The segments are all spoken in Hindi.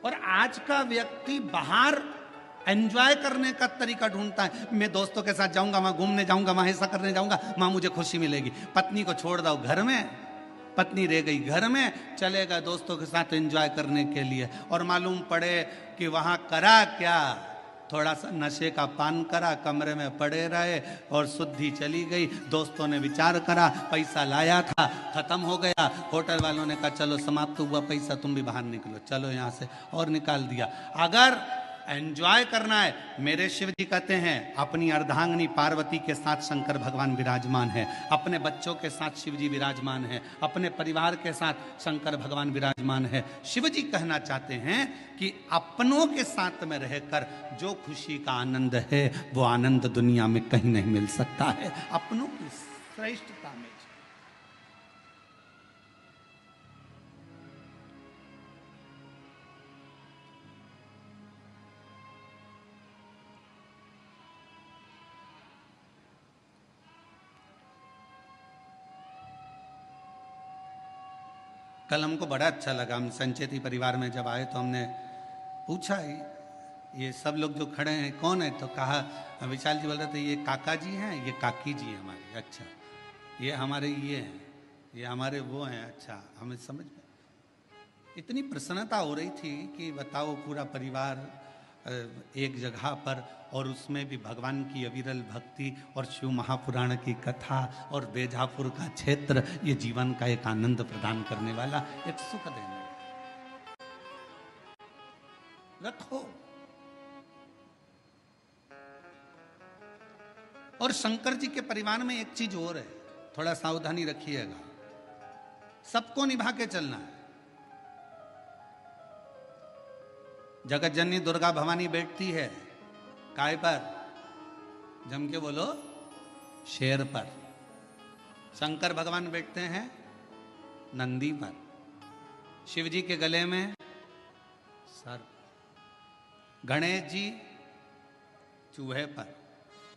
और आज का व्यक्ति बाहर एंजॉय करने का तरीका ढूंढता है। मैं दोस्तों के साथ जाऊंगा, वहां घूमने जाऊंगा, वहां ऐसा करने जाऊंगा, वहां मुझे खुशी मिलेगी। पत्नी को छोड़ दो घर में, पत्नी रह गई घर में, चलेगा दोस्तों के साथ एंजॉय करने के लिए, और मालूम पड़े कि वहां करा क्या, थोड़ा सा नशे का पान करा, कमरे में पड़े रहे और शुद्धि चली गई। दोस्तों ने विचार करा, पैसा लाया था खत्म हो गया, होटल वालों ने कहा चलो समाप्त हुआ पैसा, तुम भी बाहर निकलो, चलो यहाँ से, और निकाल दिया। अगर एंजॉय करना है, मेरे शिव जी कहते हैं अपनी अर्धांगिनी पार्वती के साथ शंकर भगवान विराजमान है, अपने बच्चों के साथ शिव जी विराजमान है, अपने परिवार के साथ शंकर भगवान विराजमान है। शिव जी कहना चाहते हैं कि अपनों के साथ में रहकर जो खुशी का आनंद है वो आनंद दुनिया में कहीं नहीं मिल सकता है। अपनों की श्रेष्ठता में कल हमको बड़ा अच्छा लगा। हम संचेती परिवार में जब आए तो हमने पूछा ये सब लोग जो खड़े हैं कौन है, तो कहा, विशाल जी बोल रहे थे ये काका जी हैं, ये काकी जी हैं हमारे। अच्छा, ये हमारे ये हैं, ये हमारे वो हैं। अच्छा, हमें समझ में इतनी प्रसन्नता हो रही थी कि बताओ, पूरा परिवार एक जगह पर, और उसमें भी भगवान की अविरल भक्ति और शिव महापुराण की कथा और बेजापुर का क्षेत्र, ये जीवन का एक आनंद प्रदान करने वाला, एक सुख देने रखो। और शंकर जी के परिवार में एक चीज और है, थोड़ा सावधानी रखिएगा, सबको निभा के चलना है। जगत जननी दुर्गा भवानी बैठती है काय पर, जम के बोलो, शेर पर। शंकर भगवान बैठते हैं नंदी पर। शिव जी के गले में सर्प, गणेश जी चूहे पर,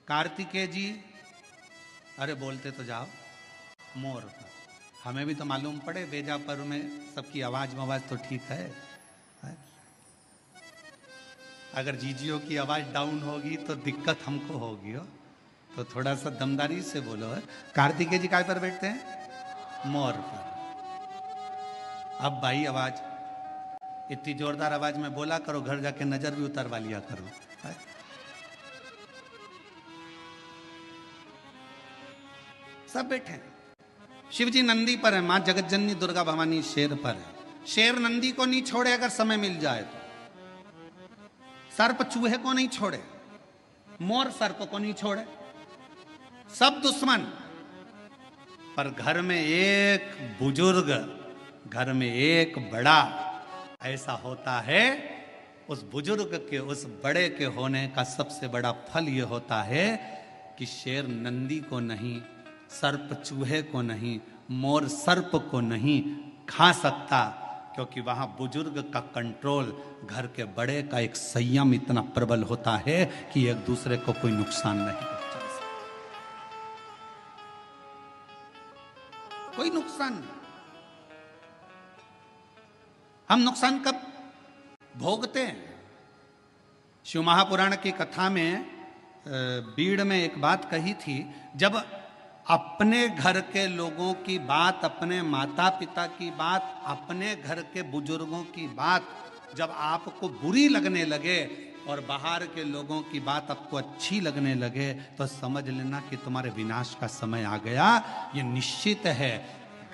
कार्तिकेय जी, अरे बोलते तो जाओ, मोर पर। हमें भी तो मालूम पड़े, बेजापुर में सबकी आवाज मवाज तो ठीक है। अगर जीजियों की आवाज डाउन होगी तो दिक्कत हमको होगी हो, तो थोड़ा सा दमदारी से बोलो। है कार्तिकेय जी काय पर बैठते हैं? मोर पर। अब भाई आवाज इतनी जोरदार आवाज में बोला करो, घर जाके नजर भी उतारवा लिया करो। है? सब बैठे हैं। शिव जी नंदी पर है, मां जगत जननी दुर्गा भवानी शेर पर है। शेर नंदी को नहीं छोड़े अगर समय मिल जाए तो, सर्प चूहे को नहीं छोड़े, मोर सर्प को नहीं छोड़े, सब दुश्मन। पर घर में एक बुजुर्ग, घर में एक बड़ा ऐसा होता है, उस बुजुर्ग के, उस बड़े के होने का सबसे बड़ा फल यह होता है कि शेर नंदी को नहीं, सर्प चूहे को नहीं, मोर सर्प को नहीं खा सकता, क्योंकि वहां बुजुर्ग का कंट्रोल, घर के बड़े का एक संयम इतना प्रबल होता है कि एक दूसरे को कोई नुकसान नहीं पहुंचा सकता। कोई नुकसान नहीं। हम नुकसान कब भोगते हैं? शिव महापुराण की कथा में बीड़ में एक बात कही थी, जब अपने घर के लोगों की बात, अपने माता पिता की बात, अपने घर के बुजुर्गों की बात जब आपको बुरी लगने लगे और बाहर के लोगों की बात आपको अच्छी लगने लगे, तो समझ लेना कि तुम्हारे विनाश का समय आ गया। ये निश्चित है।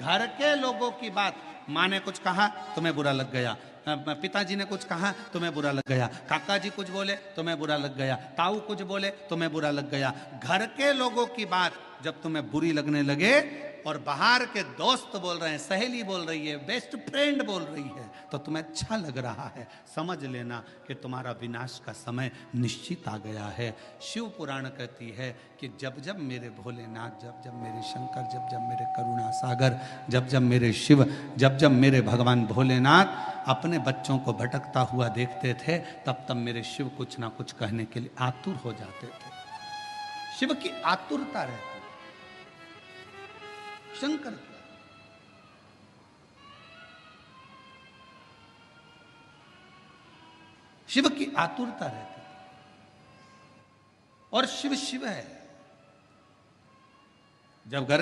घर के लोगों की बात, माँ ने कुछ कहा तुम्हें बुरा लग गया, पिताजी ने कुछ कहा तुम्हें बुरा लग गया, काका जी कुछ बोले तुम्हें बुरा लग गया, ताऊ कुछ बोले तुम्हें बुरा लग गया। घर के लोगों की बात जब तुम्हें बुरी लगने लगे और बाहर के दोस्त बोल रहे हैं, सहेली बोल रही है, बेस्ट फ्रेंड बोल रही है, तो तुम्हें अच्छा लग रहा है, समझ लेना कि तुम्हारा विनाश का समय निश्चित आ गया है। शिव पुराण कहती है कि जब जब मेरे भोलेनाथ, जब जब मेरे शंकर, जब जब मेरे करुणा सागर, जब जब मेरे शिव, जब जब मेरे भगवान भोलेनाथ अपने बच्चों को भटकता हुआ देखते थे, तब तब मेरे शिव कुछ ना कुछ कहने के लिए आतुर हो जाते थे। शिव की आतुरता रहती, शंकर की। शिव की आतुरता रहती थी। और शिव शिव है। जब घर